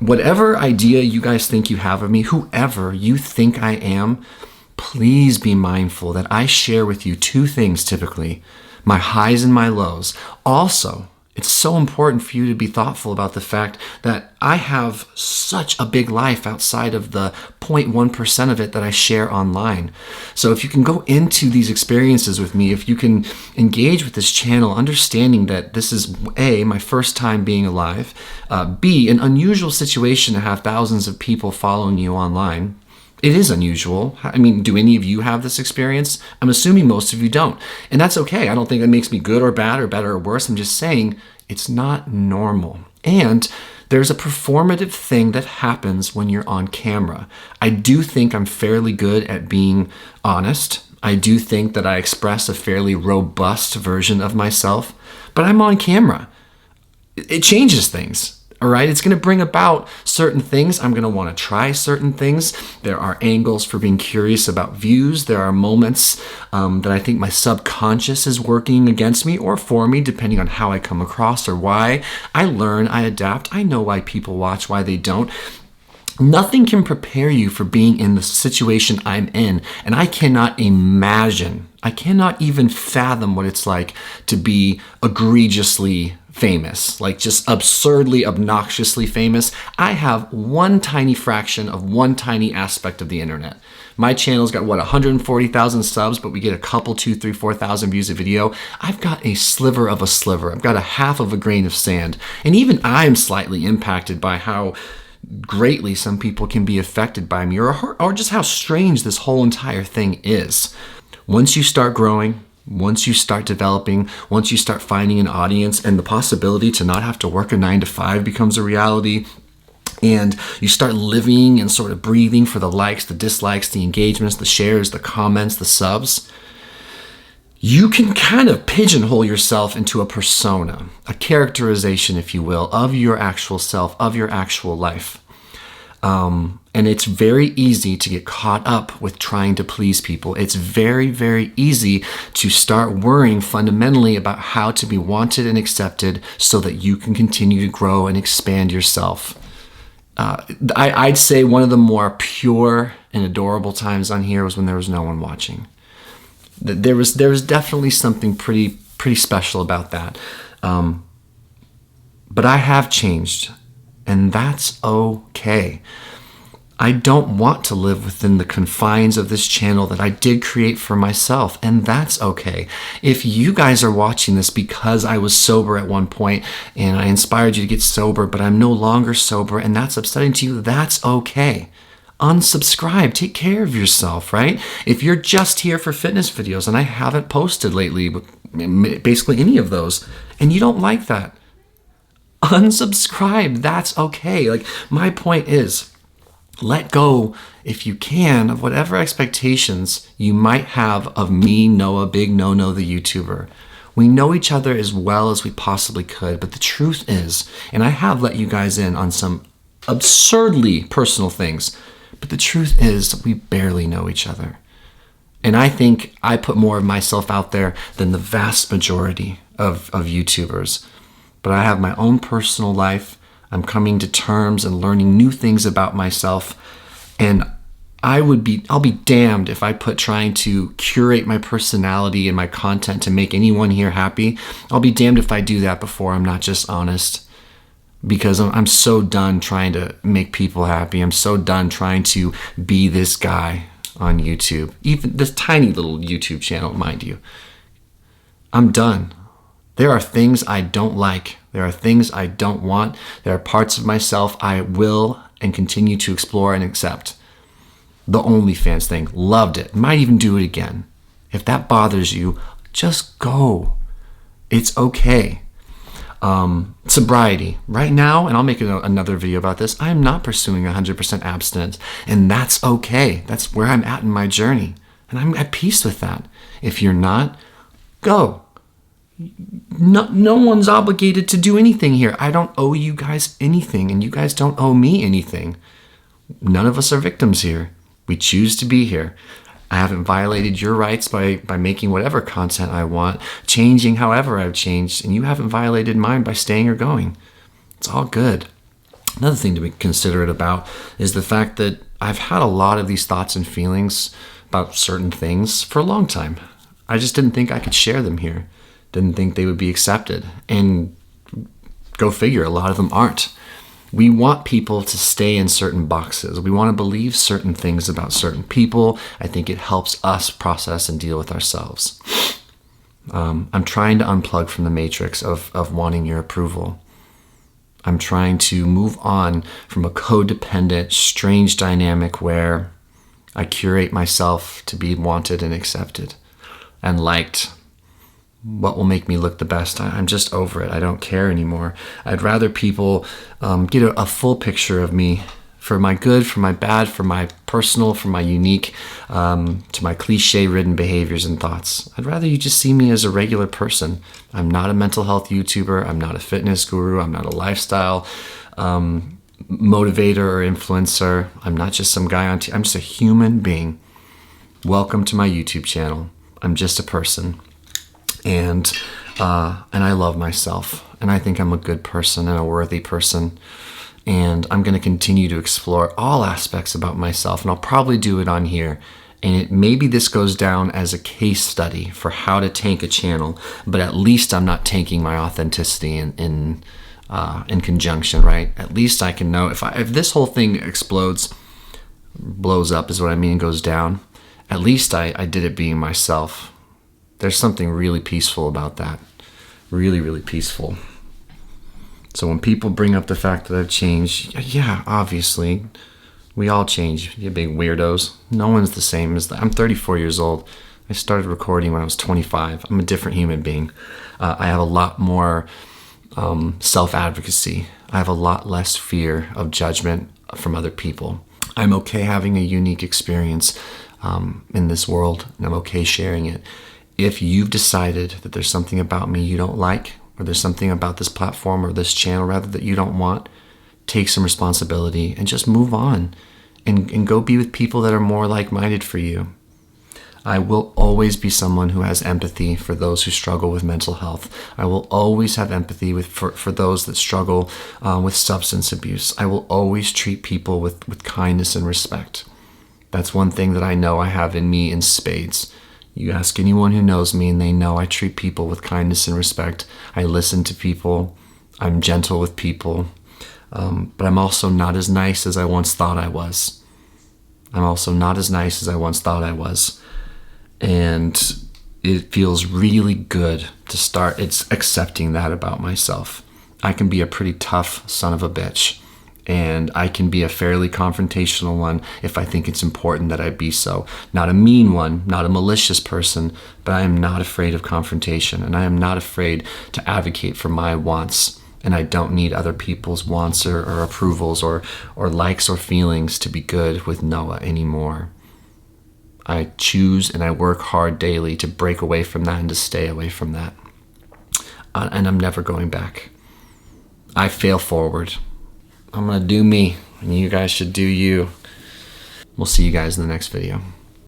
Whatever idea you guys think you have of me, whoever you think I am, please be mindful that I share with you two things typically, my highs and my lows. Also, it's so important for you to be thoughtful about the fact that I have such a big life outside of the 0.1% of it that I share online. So if you can go into these experiences with me, if you can engage with this channel, understanding that this is A, my first time being alive, B, an unusual situation to have thousands of people following you online. It is unusual. I mean, do any of you have this experience? I'm assuming most of you don't. And that's okay. I don't think it makes me good or bad or better or worse. I'm just saying it's not normal. And there's a performative thing that happens when you're on camera. I do think I'm fairly good at being honest. I do think that I express a fairly robust version of myself, but I'm on camera. It changes things. All right, it's going to bring about certain things. I'm going to want to try certain things. There are angles for being curious about views. There are moments that I think my subconscious is working against me or for me, depending on how I come across or why. I learn, I adapt. I know why people watch, why they don't. Nothing can prepare you for being in the situation I'm in, and I cannot imagine, I cannot even fathom what it's like to be egregiously famous, like just absurdly, obnoxiously famous. I have one tiny fraction of one tiny aspect of the internet. My channel's got, 140,000 subs, but we get a couple, 2, 3, 4,000 views a video. I've got a sliver of a sliver. I've got a half of a grain of sand. And even I'm slightly impacted by how greatly some people can be affected by me, or just how strange this whole entire thing is. Once you start growing, once you start developing, once you start finding an audience and the possibility to not have to work a 9 to 5 becomes a reality, and you start living and sort of breathing for the likes, the dislikes, the engagements, the shares, the comments, the subs, you can kind of pigeonhole yourself into a persona, a characterization, if you will, of your actual self, of your actual life. And it's very easy to get caught up with trying to please people. It's very, very easy to start worrying fundamentally about how to be wanted and accepted so that you can continue to grow and expand yourself. I'd say one of the more pure and adorable times on here was when there was no one watching. There was definitely something pretty special about that. But I have changed, and that's okay. I don't want to live within the confines of this channel that I did create for myself, and that's okay. If you guys are watching this because I was sober at one point and I inspired you to get sober, but I'm no longer sober and that's upsetting to you, that's okay. Unsubscribe, take care of yourself, right? If you're just here for fitness videos, and I haven't posted lately, basically any of those, and you don't like that, unsubscribe, that's okay. Like, my point is, let go, if you can, of whatever expectations you might have of me, Noah, Big No-No, the YouTuber. We know each other as well as we possibly could, but the truth is, and I have let you guys in on some absurdly personal things, but the truth is we barely know each other. And I think I put more of myself out there than the vast majority of YouTubers. But I have my own personal life. I'm coming to terms and learning new things about myself. And I'll be damned if I put trying to curate my personality and my content to make anyone here happy. I'll be damned if I do that before I'm not just honest. Because I'm so done trying to make people happy. I'm so done trying to be this guy on YouTube. Even this tiny little YouTube channel, mind you. I'm done. There are things I don't like. There are things I don't want. There are parts of myself I will and continue to explore and accept. The OnlyFans thing, loved it. Might even do it again. If that bothers you, just go. It's okay. Sobriety. Right now, and I'll make another video about this, I'm not pursuing 100% abstinence, and that's okay. That's where I'm at in my journey, and I'm at peace with that. If you're not, go. No one's obligated to do anything here. I don't owe you guys anything, and you guys don't owe me anything. None of us are victims here. We choose to be here. I haven't violated your rights by making whatever content I want, changing however I've changed, and you haven't violated mine by staying or going. It's all good. Another thing to be considerate about is the fact that I've had a lot of these thoughts and feelings about certain things for a long time. I just didn't think I could share them here. Didn't think they would be accepted. And go figure, a lot of them aren't. We want people to stay in certain boxes. We want to believe certain things about certain people. I think it helps us process and deal with ourselves. I'm trying to unplug from the matrix of wanting your approval. I'm trying to move on from a codependent, strange dynamic where I curate myself to be wanted and accepted and liked. What will make me look the best? I'm just over it. I don't care anymore. I'd rather people get a full picture of me, for my good, for my bad, for my personal, for my unique, to my cliche-ridden behaviors and thoughts. I'd rather you just see me as a regular person. I'm not a mental health YouTuber. I'm not a fitness guru. I'm not a lifestyle motivator or influencer. I'm not just some guy on TV. I'm just a human being. Welcome to my YouTube channel. I'm just a person. And I love myself. And I think I'm a good person and a worthy person. And I'm going to continue to explore all aspects about myself, and I'll probably do it on here. And maybe this goes down as a case study for how to tank a channel, but at least I'm not tanking my authenticity in conjunction, right? At least I can know if this whole thing explodes, blows up is what I mean, goes down. At least I did it being myself. There's something really peaceful about that. Really, really peaceful. So when people bring up the fact that I've changed, yeah, obviously, we all change. You big weirdos. No one's the same as I'm 34 years old. I started recording when I was 25. I'm a different human being. I have a lot more self-advocacy. I have a lot less fear of judgment from other people. I'm okay having a unique experience in this world, and I'm okay sharing it. If you've decided that there's something about me you don't like, or there's something about this platform or this channel rather that you don't want, take some responsibility and just move on and go be with people that are more like-minded for you. I will always be someone who has empathy for those who struggle with mental health. I will always have empathy for those that struggle with substance abuse. I will always treat people with kindness and respect. That's one thing that I know I have in me in spades. You ask anyone who knows me and they know I treat people with kindness and respect. I listen to people. I'm gentle with people. But I'm also not as nice as I once thought I was. I'm also not as nice as I once thought I was. And it feels really good to start accepting that about myself. I can be a pretty tough son of a bitch. And I can be a fairly confrontational one if I think it's important that I be so. Not a mean one, not a malicious person, but I am not afraid of confrontation, and I am not afraid to advocate for my wants. And I don't need other people's wants or approvals or likes or feelings to be good with Noah anymore. I choose and I work hard daily to break away from that and to stay away from that. And I'm never going back. I fail forward. I'm going to do me, and you guys should do you. We'll see you guys in the next video.